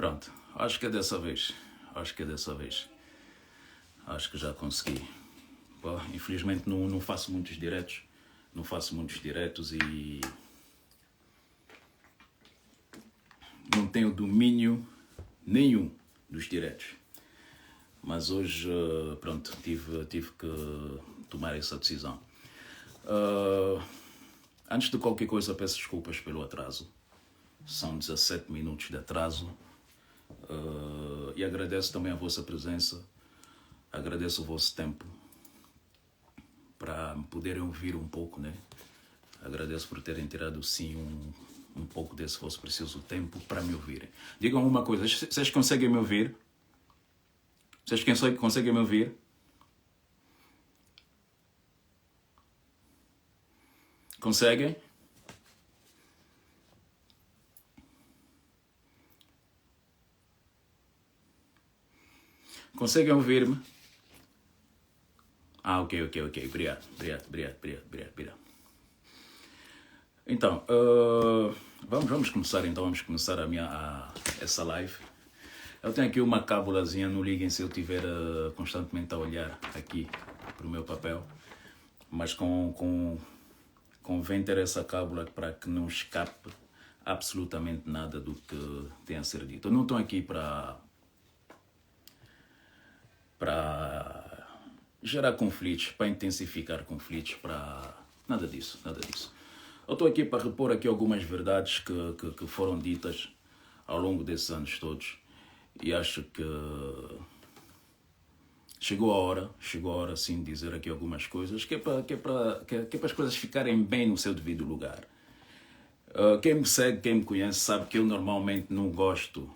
Pronto, acho que é dessa vez. Acho que é dessa vez. Acho que já consegui. Bom, infelizmente não faço muitos diretos. Não faço muitos diretos e não tenho domínio nenhum dos diretos. Mas hoje, pronto, tive que tomar essa decisão. Antes de qualquer coisa, peço desculpas pelo atraso. São 17 minutos de atraso. E agradeço também a vossa presença. Agradeço o vosso tempo para me poderem ouvir um pouco, né? Agradeço por terem tirado, sim, um pouco desse vosso precioso tempo para me ouvirem. Digam uma coisa, vocês conseguem me ouvir? Vocês conseguem me ouvir? Conseguem? Conseguem ouvir-me? Ok. Obrigado. Então, vamos começar essa live. Eu tenho aqui uma cábulazinha, não liguem se eu estiver constantemente a olhar aqui para o meu papel, mas convém ter essa cábula para que não escape absolutamente nada do que tenha a ser dito. Eu não estou aqui para gerar conflitos, para intensificar conflitos, para nada disso. Eu estou aqui para repor aqui algumas verdades que foram ditas ao longo desses anos todos e acho que chegou a hora sim de dizer aqui algumas coisas que é para as coisas ficarem bem no seu devido lugar. Quem me segue, quem me conhece sabe que eu normalmente não gosto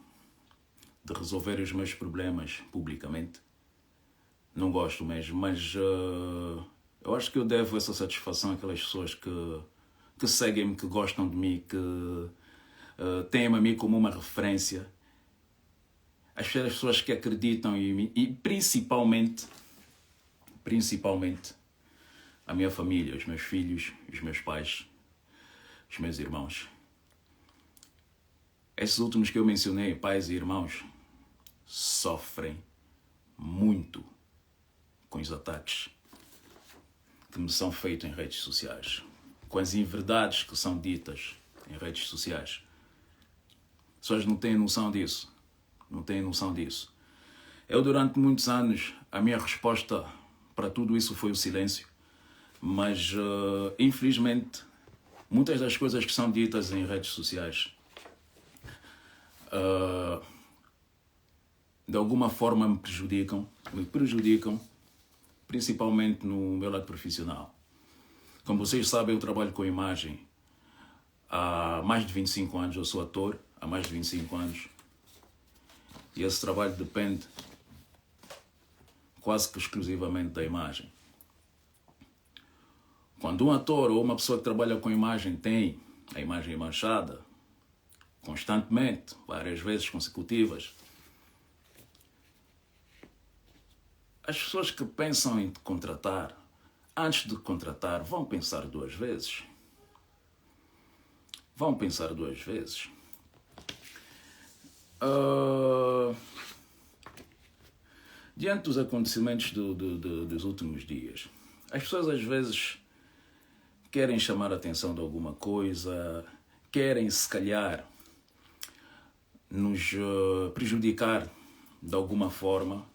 de resolver os meus problemas publicamente. Não gosto mesmo, mas eu acho que eu devo essa satisfação àquelas pessoas que seguem-me, que gostam de mim, que têm-me a mim como uma referência. As pessoas que acreditam em mim e principalmente a minha família, os meus filhos, os meus pais, os meus irmãos. Esses últimos que eu mencionei, pais e irmãos, sofrem muito com os ataques que me são feitos em redes sociais, com as inverdades que são ditas em redes sociais. As pessoas não têm noção disso. Eu, durante muitos anos, a minha resposta para tudo isso foi o silêncio, mas, infelizmente, muitas das coisas que são ditas em redes sociais de alguma forma me prejudicam, principalmente no meu lado profissional. Como vocês sabem, eu trabalho com imagem há mais de 25 anos, eu sou ator há mais de 25 anos e esse trabalho depende quase que exclusivamente da imagem. Quando um ator ou uma pessoa que trabalha com imagem tem a imagem manchada constantemente, várias vezes consecutivas, as pessoas que pensam em te contratar, antes de contratar, vão pensar duas vezes. Diante dos acontecimentos dos últimos dias, as pessoas às vezes querem chamar a atenção de alguma coisa, querem se calhar nos prejudicar de alguma forma,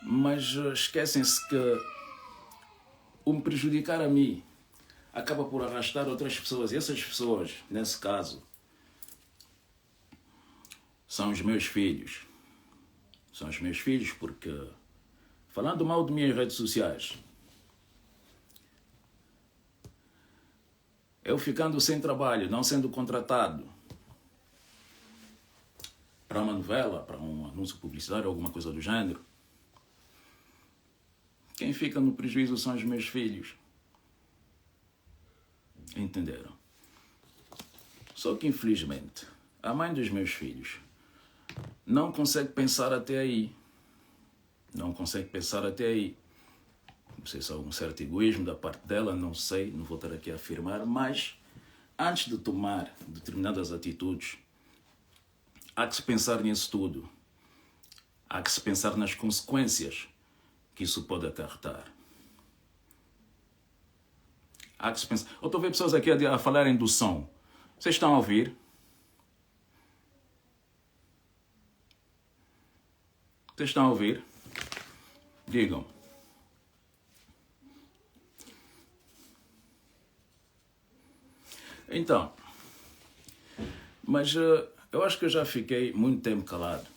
mas esquecem-se que o me prejudicar a mim acaba por arrastar outras pessoas. E essas pessoas, nesse caso, são os meus filhos. São os meus filhos porque, falando mal de minhas redes sociais, eu ficando sem trabalho, não sendo contratado para uma novela, para um anúncio publicitário, alguma coisa do gênero, quem fica no prejuízo são os meus filhos. Entenderam? Só que, infelizmente, a mãe dos meus filhos não consegue pensar até aí. Não sei se há um certo egoísmo da parte dela, não sei, não vou estar aqui a afirmar, mas antes de tomar determinadas atitudes, há que se pensar nisso tudo. Há que se pensar nas consequências que isso pode acarretar. Há que se pensar. Eu estou a ver pessoas aqui a falarem do som. Vocês estão a ouvir? Vocês estão a ouvir? Digam. Então, mas eu acho que eu já fiquei muito tempo calado.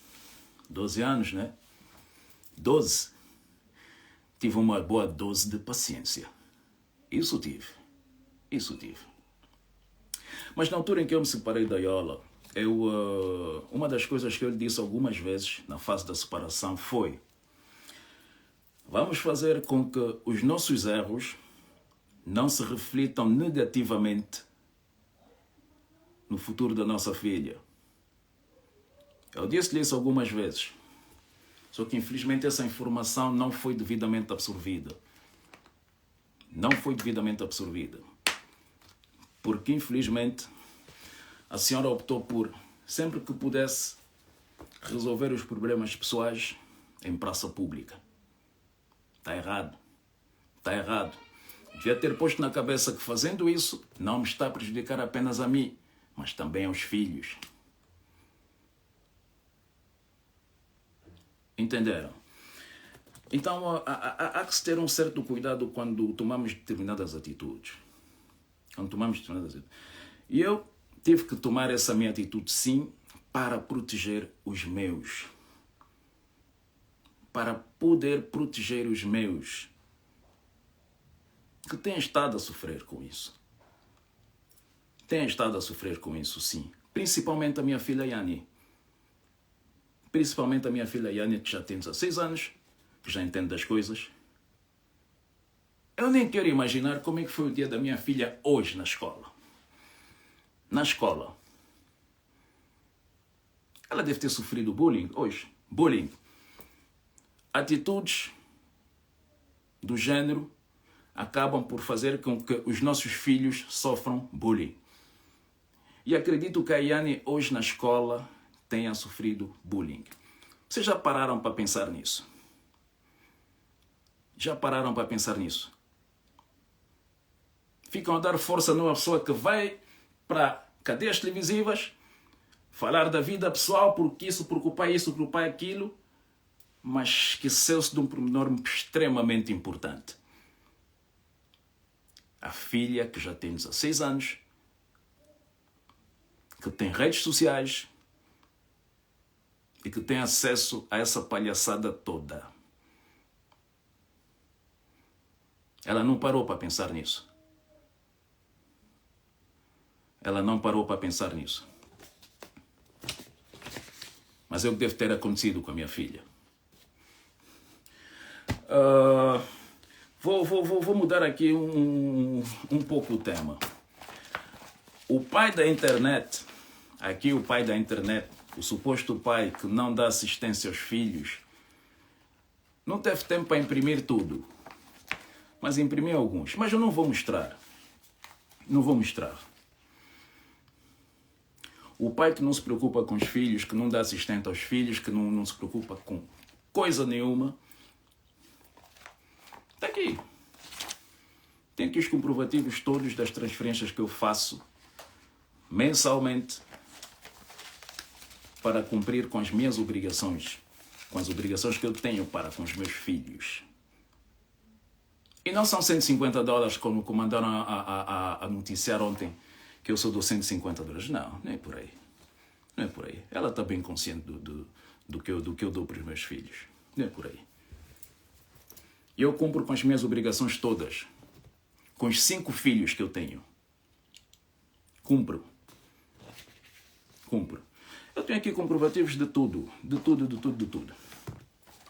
12 anos, né? 12. Tive uma boa dose de paciência. Isso tive. Mas na altura em que eu me separei da Yola, uma das coisas que eu lhe disse algumas vezes na fase da separação foi: vamos fazer com que os nossos erros não se reflitam negativamente no futuro da nossa filha. Eu disse-lhe isso algumas vezes. Só que infelizmente essa informação não foi devidamente absorvida. Não foi devidamente absorvida. Porque infelizmente a senhora optou por, sempre que pudesse, resolver os problemas pessoais em praça pública. Está errado. Está errado. Devia ter posto na cabeça que fazendo isso não me está a prejudicar apenas a mim, mas também aos filhos. Entenderam? Então há que se ter um certo cuidado quando tomamos determinadas atitudes. E eu tive que tomar essa minha atitude, sim, para proteger os meus. Para poder proteger os meus, que têm estado a sofrer com isso. Têm estado a sofrer com isso, sim. Principalmente a minha filha Yani. Principalmente a minha filha Yani, que já tem 16 anos, que já entende das coisas. Eu nem quero imaginar como é que foi o dia da minha filha hoje na escola. Na escola. Ela deve ter sofrido bullying hoje. Bullying. Atitudes do género acabam por fazer com que os nossos filhos sofram bullying. E acredito que a Yani hoje na escola tenha sofrido bullying. Vocês já pararam para pensar nisso? Já pararam para pensar nisso? Ficam a dar força numa pessoa que vai para cadeias televisivas falar da vida pessoal, porque isso, porque o pai isso, porque o pai aquilo, mas esqueceu-se de um pormenor extremamente importante. A filha que já tem 16 anos, que tem redes sociais e que tem acesso a essa palhaçada toda. Ela não parou para pensar nisso. Ela não parou para pensar nisso. Mas é o que deve ter acontecido com a minha filha. Vou mudar aqui um pouco o tema. O pai da internet, aqui o pai da internet, o suposto pai que não dá assistência aos filhos, não teve tempo para imprimir tudo. Mas imprimi alguns. Mas eu não vou mostrar. Não vou mostrar. O pai que não se preocupa com os filhos, que não dá assistência aos filhos, que não se preocupa com coisa nenhuma. Está aqui. Tem aqui os comprovativos todos das transferências que eu faço mensalmente para cumprir com as minhas obrigações, com as obrigações que eu tenho para com os meus filhos. E não são $150 como mandaram a noticiar ontem, que eu só dou $150. Não, nem é por aí. Não é por aí. Ela está bem consciente do que eu dou para os meus filhos. Não é por aí. Eu cumpro com as minhas obrigações todas. Com os 5 filhos que eu tenho. Cumpro. Eu tenho aqui comprovativos de tudo. De tudo.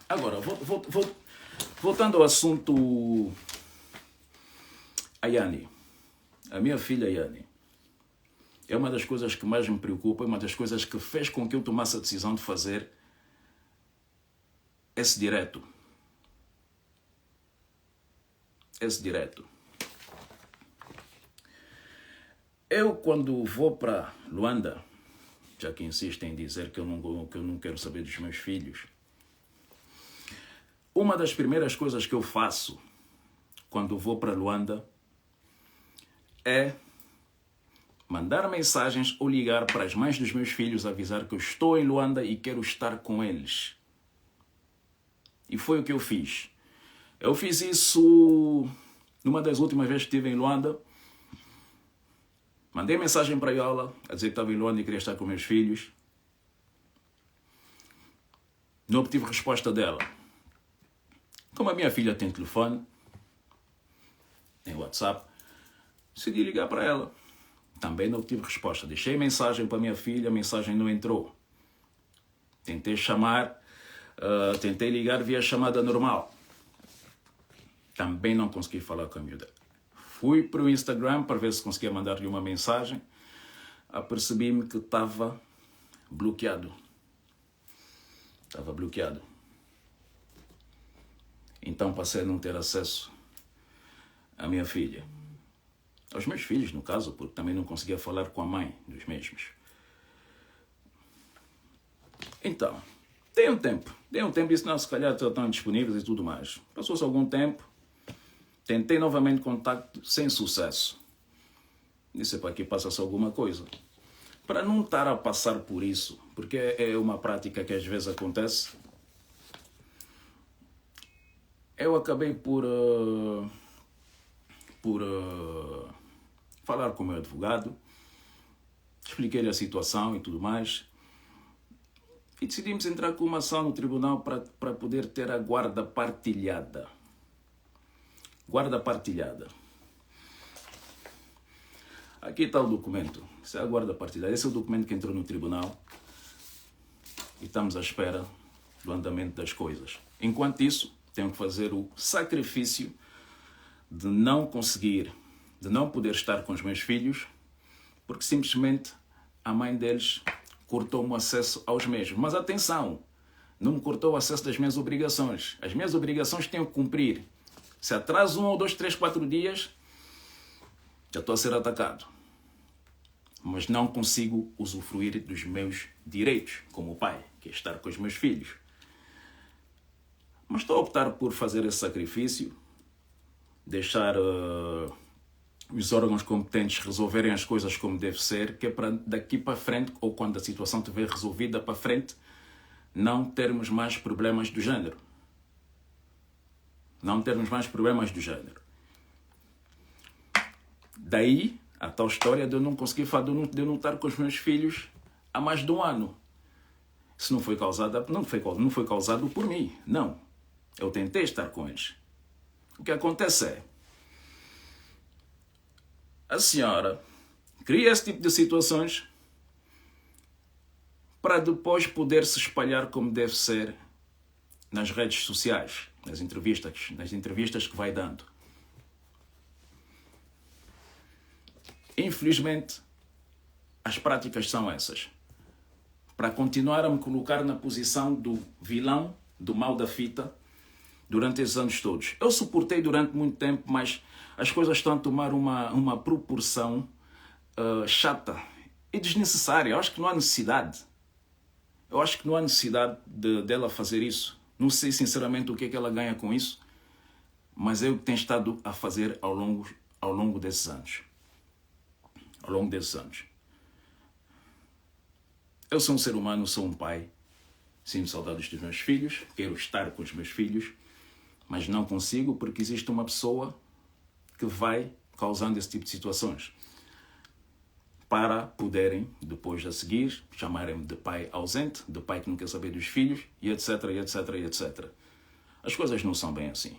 Agora, voltando ao assunto, a Yani, a minha filha Yani, é uma das coisas que mais me preocupa, é uma das coisas que fez com que eu tomasse a decisão de fazer esse direto. Eu, quando vou para Luanda, já que insistem em dizer que eu não quero saber dos meus filhos. Uma das primeiras coisas que eu faço quando vou para Luanda é mandar mensagens ou ligar para as mães dos meus filhos, avisar que eu estou em Luanda e quero estar com eles. E foi o que eu fiz. Eu fiz isso numa das últimas vezes que estive em Luanda. Mandei mensagem para ela a dizer que estava em Luanda e queria estar com meus filhos. Não obtive resposta dela. Como a minha filha tem telefone, tem WhatsApp, decidi ligar para ela. Também não obtive resposta. Deixei mensagem para minha filha, a mensagem não entrou. Tentei chamar, tentei ligar via chamada normal. Também não consegui falar com a miúda. Fui para o Instagram para ver se conseguia mandar-lhe uma mensagem. Apercebi-me que estava bloqueado. Estava bloqueado. Então passei a não ter acesso à minha filha. Aos meus filhos, no caso, porque também não conseguia falar com a mãe dos mesmos. Então, dei um tempo, disse, não, se calhar estão disponíveis e tudo mais. Passou-se algum tempo, tentei novamente contacto, sem sucesso. Disse, para aqui passa-se alguma coisa. Para não estar a passar por isso, porque é uma prática que às vezes acontece, eu acabei por falar com o meu advogado, expliquei-lhe a situação e tudo mais, e decidimos entrar com uma ação no tribunal para poder ter a guarda partilhada. Guarda partilhada. Aqui está o documento. Isso é a guarda partilhada. Esse é o documento que entrou no tribunal e estamos à espera do andamento das coisas. Enquanto isso, tenho que fazer o sacrifício de não poder estar com os meus filhos, porque simplesmente a mãe deles cortou-me o acesso aos mesmos. Mas atenção, não me cortou o acesso das minhas obrigações. As minhas obrigações tenho que cumprir. Se atraso 1 ou 2, 3, 4 dias, já estou a ser atacado. Mas não consigo usufruir dos meus direitos como pai, que é estar com os meus filhos. Mas estou a optar por fazer esse sacrifício, deixar os órgãos competentes resolverem as coisas como deve ser, que é para daqui para frente, ou quando a situação estiver resolvida para frente, não termos mais problemas do género. Não termos mais problemas do género. Daí a tal história de eu não conseguir falar, de eu não estar com os meus filhos há mais de um ano. Isso não foi causado por mim, não. Eu tentei estar com eles. O que acontece é, a senhora cria esse tipo de situações para depois poder se espalhar como deve ser nas redes sociais, nas entrevistas que vai dando. Infelizmente, as práticas são essas. Para continuar a me colocar na posição do vilão, do mal da fita, durante esses anos todos. Eu suportei durante muito tempo, mas as coisas estão a tomar uma proporção chata e desnecessária. Eu acho que não há necessidade. Eu acho que não há necessidade dela fazer isso. Não sei sinceramente o que é que ela ganha com isso, mas é o que tem estado a fazer ao longo desses anos. Ao longo desses anos. Eu sou um ser humano, sou um pai, sinto saudades dos meus filhos, quero estar com os meus filhos, mas não consigo porque existe uma pessoa que vai causando esse tipo de situações para poderem, depois a seguir, chamarem-me de pai ausente, de pai que não quer saber dos filhos, e etc, etc, etc. As coisas não são bem assim.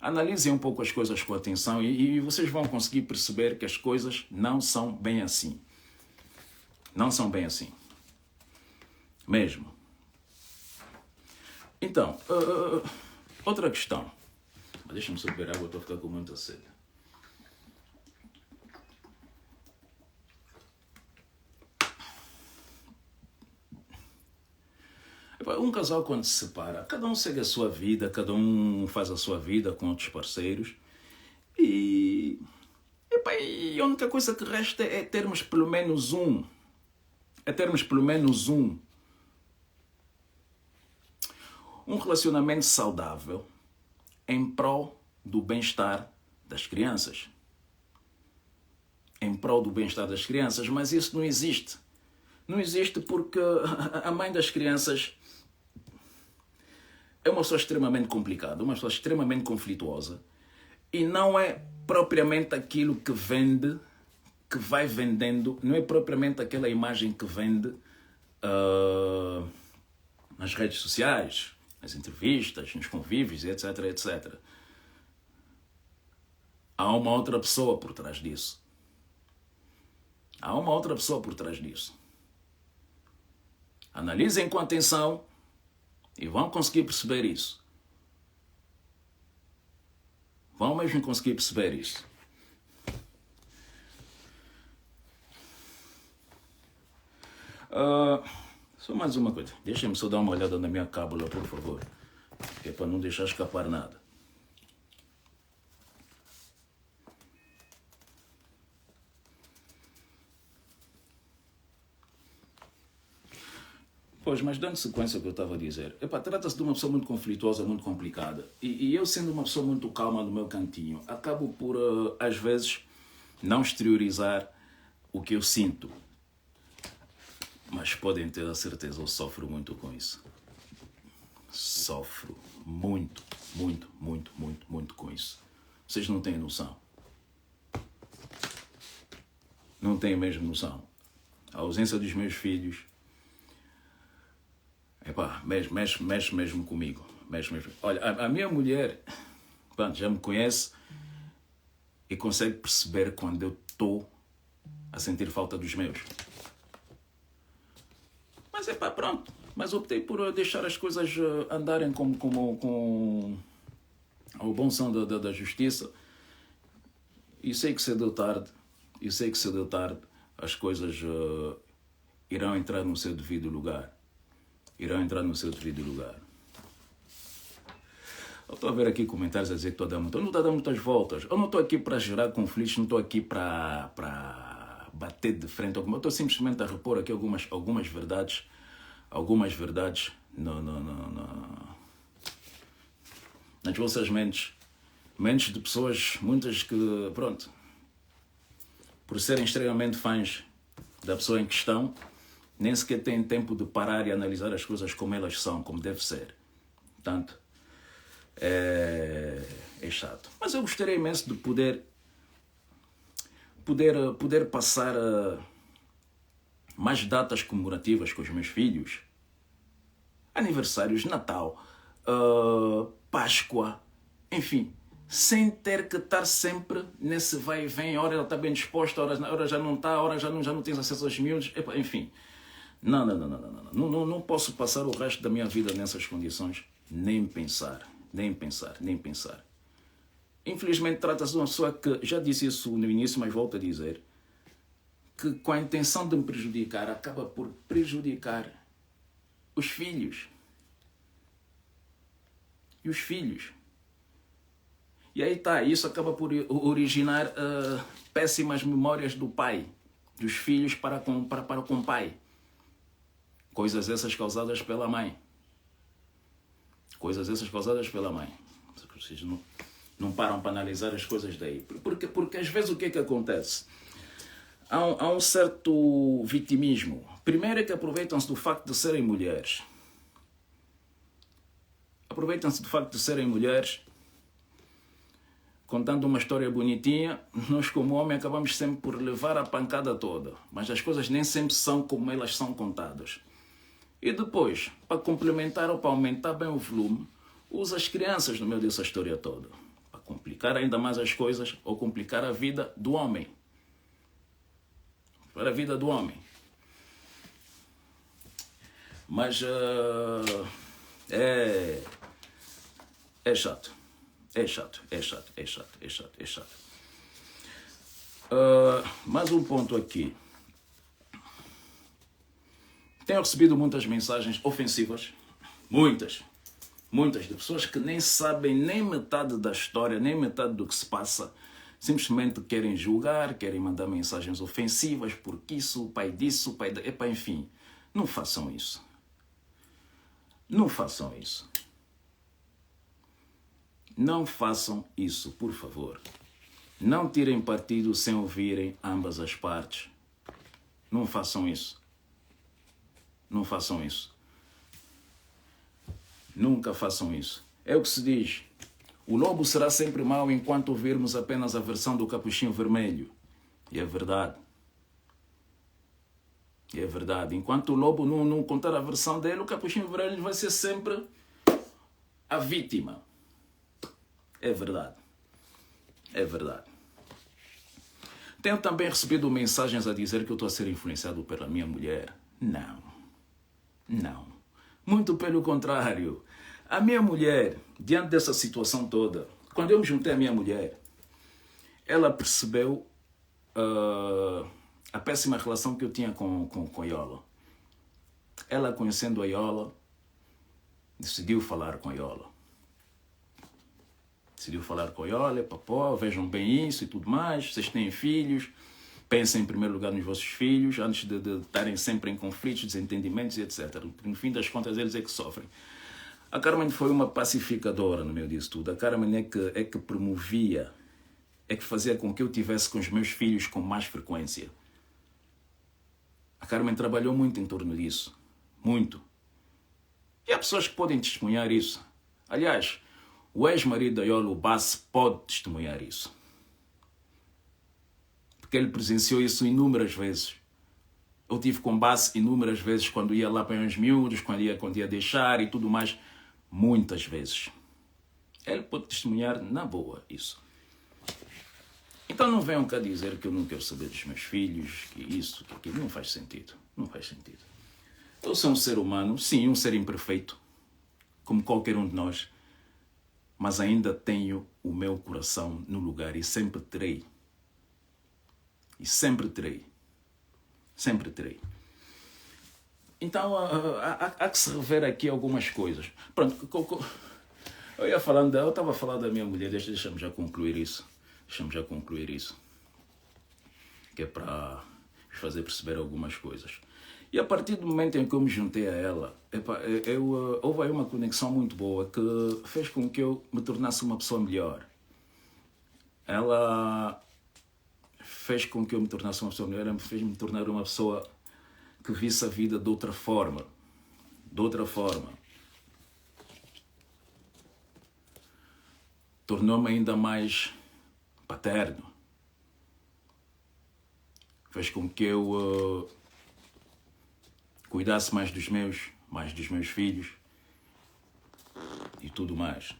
Analisem um pouco as coisas com atenção e vocês vão conseguir perceber que as coisas não são bem assim. Não são bem assim. Mesmo. Então, outra questão. Deixa-me só beber água, estou a ficar com muita sede. Um casal, quando se separa, cada um segue a sua vida, cada um faz a sua vida com outros parceiros. E a única coisa que resta é termos pelo menos um é termos pelo menos um relacionamento saudável em prol do bem-estar das crianças. Em prol do bem-estar das crianças, mas isso não existe. Não existe porque a mãe das crianças é uma pessoa extremamente complicada, uma pessoa extremamente conflituosa e não é propriamente aquilo que vende, que vai vendendo, não é propriamente aquela imagem que vende nas redes sociais, nas entrevistas, nos convívios, etc, etc. Há uma outra pessoa por trás disso. Há uma outra pessoa por trás disso. Analisem com atenção e vão conseguir perceber isso. Vão mesmo conseguir perceber isso. Só mais uma coisa. Deixem-me só dar uma olhada na minha cábula, por favor. Que é para não deixar escapar nada. Pois, mas dando sequência ao que eu estava a dizer, trata-se de uma pessoa muito conflituosa, muito complicada. E eu, sendo uma pessoa muito calma no meu cantinho, acabo por, às vezes, não exteriorizar o que eu sinto. Mas podem ter a certeza, eu sofro muito com isso. Sofro muito, muito, muito, muito, muito com isso. Vocês não têm noção. Não têm mesmo noção. A ausência dos meus filhos... mexe mesmo comigo. Mexe mesmo. Olha, a minha mulher já me conhece e consegue perceber quando eu estou a sentir falta dos meus. Mas pronto. Mas optei por deixar as coisas andarem com o bom som da justiça. E sei que cedo ou tarde, as coisas irão entrar no seu devido lugar. Eu estou a ver aqui comentários a dizer que estou a dar muitas voltas. Eu não estou aqui para gerar conflitos, não estou aqui para bater de frente. Eu estou simplesmente a repor aqui algumas verdades nas vossas mentes de pessoas, muitas que, pronto, por serem extremamente fãs da pessoa em questão, nem sequer têm tempo de parar e analisar as coisas como elas são, como deve ser. Portanto, é chato. Mas eu gostaria imenso de poder passar mais datas comemorativas com os meus filhos. Aniversários, Natal, Páscoa, enfim, sem ter que estar sempre nesse vai e vem, a hora ela está bem disposta, a hora já não está, a hora já não tens acesso aos miúdos, enfim. Não posso passar o resto da minha vida nessas condições, nem pensar. Infelizmente trata-se de uma pessoa que, já disse isso no início, mas volto a dizer, que com a intenção de me prejudicar, acaba por prejudicar os filhos. E os filhos. E aí isso acaba por originar péssimas memórias do pai, dos filhos para com o pai. Coisas essas causadas pela mãe. Vocês não param para analisar as coisas daí. Porque às vezes o que é que acontece? Há um certo vitimismo. Primeiro é que aproveitam-se do facto de serem mulheres. Contando uma história bonitinha, nós como homem acabamos sempre por levar a pancada toda. Mas as coisas nem sempre são como elas são contadas. E depois, para complementar ou para aumentar bem o volume, usa as crianças no meio dessa história toda. Para complicar ainda mais as coisas ou complicar a vida do homem. Mas é chato. Mais um ponto aqui. Tenho recebido muitas mensagens ofensivas, muitas de pessoas que nem sabem nem metade da história, nem metade do que se passa, Simplesmente querem julgar, querem mandar mensagens ofensivas, porque isso, o pai disso, o pai... Epá, enfim, não façam isso. Não façam isso. Não façam isso, por favor. Não tirem partido sem ouvirem ambas as partes. Não façam isso. Não façam isso. Nunca façam isso. É o que se diz. O lobo será sempre mau enquanto ouvirmos apenas a versão do capuchinho vermelho. E é verdade. E é verdade. Enquanto o lobo não contar a versão dele, o capuchinho vermelho vai ser sempre a vítima. É verdade. É verdade. Tenho também recebido mensagens a dizer que eu estou a ser influenciado pela minha mulher. Não. Não. Muito pelo contrário. A minha mulher, diante dessa situação toda, quando eu me juntei à minha mulher, ela percebeu a péssima relação que eu tinha com a Iola. Ela, conhecendo a Iola, decidiu falar com a Iola. Decidiu falar com a Iola, papó, vejam bem isso e tudo mais, vocês têm filhos, pensem em primeiro lugar nos vossos filhos, antes de estarem sempre em conflitos, desentendimentos e etc. No fim das contas, eles é que sofrem. A Carmen foi uma pacificadora no meio disso tudo. A Carmen é que promovia, é que fazia com que eu tivesse com os meus filhos com mais frequência. A Carmen trabalhou muito em torno disso. Muito. E há pessoas que podem testemunhar isso. Aliás, o ex-marido da Iola, o Bass, pode testemunhar isso. Porque ele presenciou isso inúmeras vezes. Eu tive com Bass inúmeras vezes quando ia lá para uns miúdos, quando ia deixar e tudo mais. Muitas vezes. Ele pode testemunhar na boa isso. Então não venham cá dizer que eu não quero saber dos meus filhos, que isso, que aquilo. Não faz sentido. Não faz sentido. Eu sou um ser humano, sim, um ser imperfeito, como qualquer um de nós, mas ainda tenho o meu coração no lugar e sempre terei. E sempre terei. Sempre terei. Então, há que se rever aqui algumas coisas. Pronto, eu estava a falar da minha mulher, deixa-me já concluir isso. Que é para fazer perceber algumas coisas. E a partir do momento em que eu me juntei a ela, houve aí uma conexão muito boa que fez com que eu me tornasse uma pessoa melhor. Ela fez com que eu me tornasse uma pessoa melhor, ela fez-me tornar uma pessoa que visse a vida de outra forma. De outra forma. Tornou-me ainda mais paterno. Fez com que eu cuidasse mais dos meus filhos e tudo mais.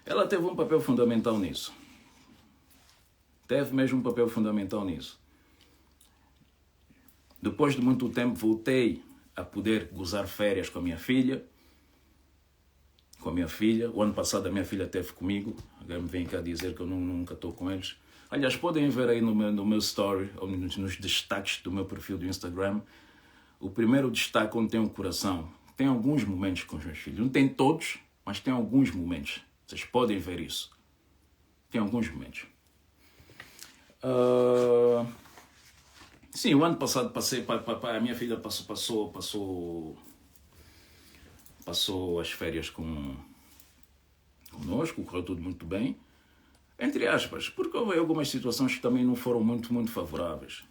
Ela teve um papel fundamental nisso. Teve mesmo um papel fundamental nisso. Depois de muito tempo voltei a poder gozar férias com a minha filha. O ano passado a minha filha esteve comigo. Agora me vem cá dizer que eu nunca estou com eles. Aliás, podem ver aí no meu story, ou nos destaques do meu perfil do Instagram, o primeiro destaque onde tem um coração. Tem alguns momentos com os meus filhos. Não tem todos, mas tem alguns momentos. Vocês podem ver isso. Tem alguns momentos. Sim, o ano passado a minha filha passou as férias conosco, correu tudo muito bem. Entre aspas, porque houve algumas situações que também não foram muito favoráveis.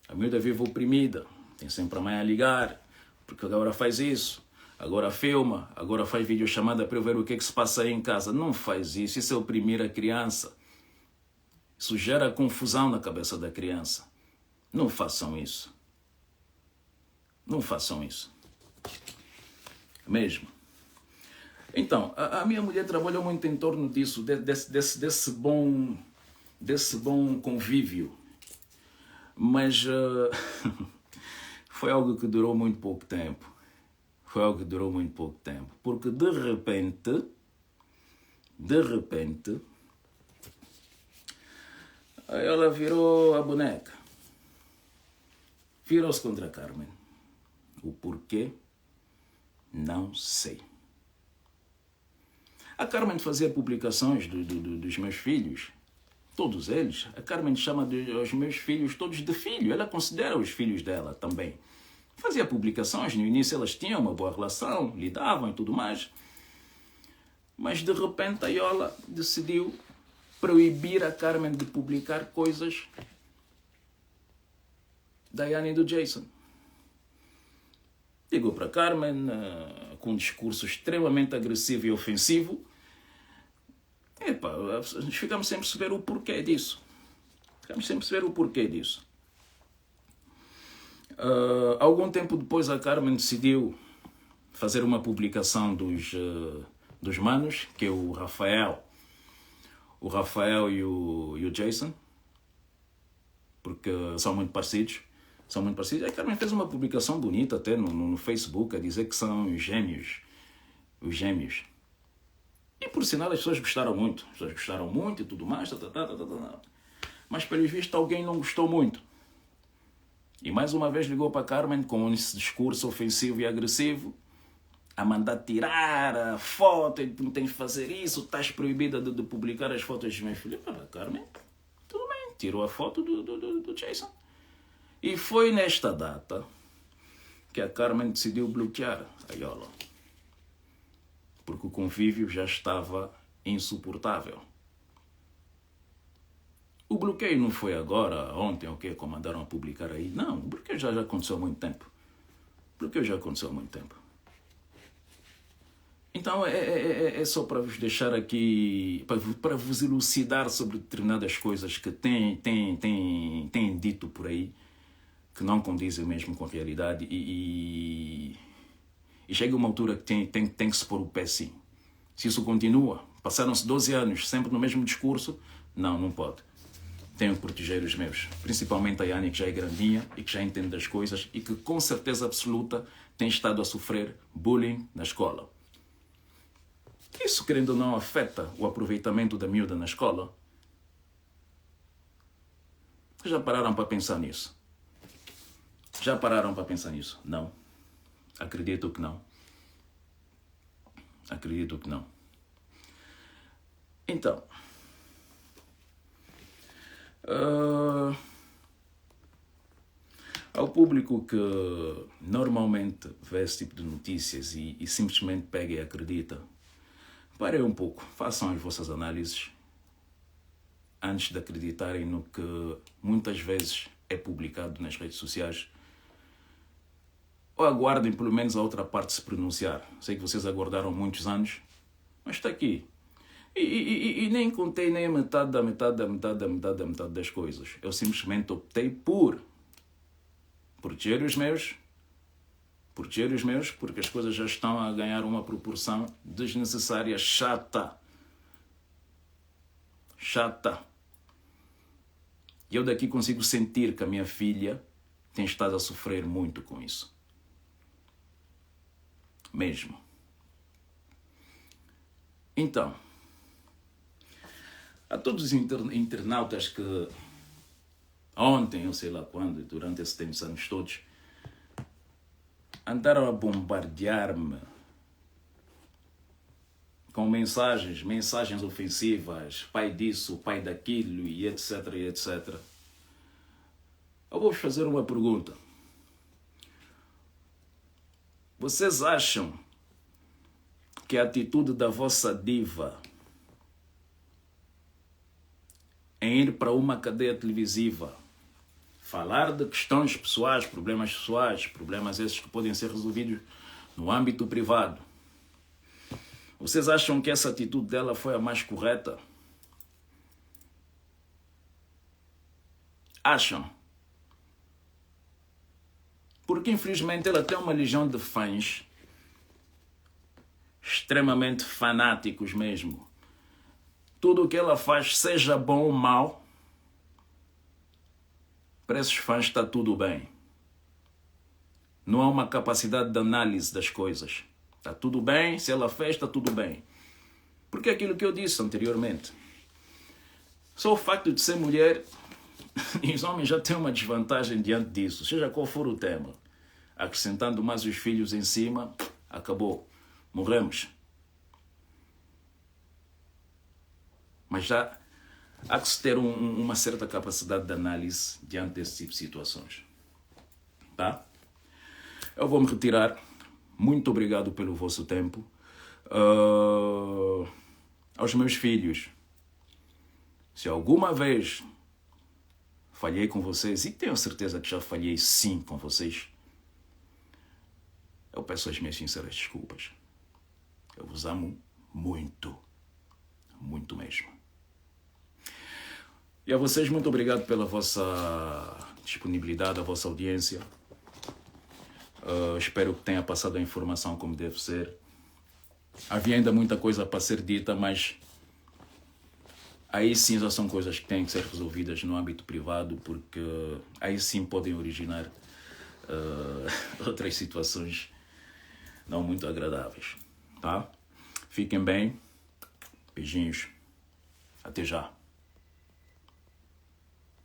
A miúda vive oprimida, tem sempre a mãe a ligar, porque agora faz isso, agora filma, agora faz videochamada para eu ver o que se passa aí em casa. Não faz isso, isso é oprimir a criança. Isso gera confusão na cabeça da criança. Não façam isso. Não façam isso. Mesmo. Então, a minha mulher trabalhou muito em torno disso, desse bom convívio. Mas foi algo que durou muito pouco tempo. Porque de repente, ela virou a boneca. Virou-se contra a Carmen. O porquê? Não sei. A Carmen fazia publicações dos meus filhos, todos eles. A Carmen chama os meus filhos todos de filho, ela considera os filhos dela também. Fazia publicações, no início elas tinham uma boa relação, lidavam e tudo mais. Mas de repente a Yola decidiu proibir a Carmen de publicar coisas da Yanni e do Jason. Ligou para a Carmen com um discurso extremamente agressivo e ofensivo. Epa, ficamos sem perceber o porquê disso. Algum tempo depois a Carmen decidiu fazer uma publicação dos manos, que é o Rafael e o Jason, porque são muito parecidos. A Carmen fez uma publicação bonita até no Facebook a dizer que são os gêmeos. E por sinal as pessoas gostaram muito. E tudo mais. Mas pelo visto alguém não gostou muito. E mais uma vez ligou para a Carmen com esse discurso ofensivo e agressivo, a mandar tirar a foto, não tens de fazer isso, estás proibida de publicar as fotos dos meus filhos. Para a Carmen, tudo bem, tirou a foto do Jason. E foi nesta data que a Carmen decidiu bloquear a Yola, porque o convívio já estava insuportável. O bloqueio não foi agora, ontem, o que mandaram a publicar aí. Não, o bloqueio já aconteceu há muito tempo. Então é só para vos deixar aqui, para vos elucidar sobre determinadas coisas que têm dito por aí, que não condizem mesmo com a realidade, e chega uma altura que tem que se pôr o pé sim. Se isso continua, passaram-se 12 anos sempre no mesmo discurso, não pode. Tenho que proteger os meus, principalmente a Yanni, que já é grandinha e que já entende das coisas e que com certeza absoluta tem estado a sofrer bullying na escola. Isso, querendo ou não, afeta o aproveitamento da miúda na escola? Já pararam para pensar nisso? Não. Acredito que não. Então, ao público que normalmente vê esse tipo de notícias e simplesmente pega e acredita, parem um pouco, façam as vossas análises antes de acreditarem no que muitas vezes é publicado nas redes sociais, ou aguardem pelo menos a outra parte se pronunciar. Sei que vocês aguardaram muitos anos, mas está aqui. E nem contei nem a metade das coisas. Eu simplesmente optei por proteger os meus, porque as coisas já estão a ganhar uma proporção desnecessária, chata. E eu daqui consigo sentir que a minha filha tem estado a sofrer muito com isso. Mesmo. Então, a todos os internautas que ontem, eu sei lá quando, durante esses anos todos, andaram a bombardear-me com mensagens ofensivas, pai disso, pai daquilo, e etc. Eu vou vos fazer uma pergunta. Vocês acham que a atitude da vossa diva em ir para uma cadeia televisiva, falar de questões pessoais, problemas esses que podem ser resolvidos no âmbito privado, vocês acham que essa atitude dela foi a mais correta? Acham? Porque infelizmente ela tem uma legião de fãs extremamente fanáticos mesmo. Tudo o que ela faz, seja bom ou mau, para esses fãs está tudo bem. Não há uma capacidade de análise das coisas. Está tudo bem, se ela fez, está tudo bem. Porque é aquilo que eu disse anteriormente. Só o facto de ser mulher, e os homens já têm uma desvantagem diante disso, seja qual for o tema. Acrescentando mais os filhos em cima, acabou. Morremos. Mas já há que se ter uma certa capacidade de análise diante desse tipo de situações. Tá? Eu vou me retirar. Muito obrigado pelo vosso tempo. Aos meus filhos, se alguma vez falhei com vocês, e tenho certeza que já falhei sim com vocês, eu peço as minhas sinceras desculpas. Eu vos amo muito. Muito mesmo. E a vocês, muito obrigado pela vossa disponibilidade, a vossa audiência. Espero que tenha passado a informação como deve ser. Havia ainda muita coisa para ser dita, mas aí sim já são coisas que têm que ser resolvidas no âmbito privado, porque aí sim podem originar outras situações não muito agradáveis. Tá? Fiquem bem. Beijinhos. Até já.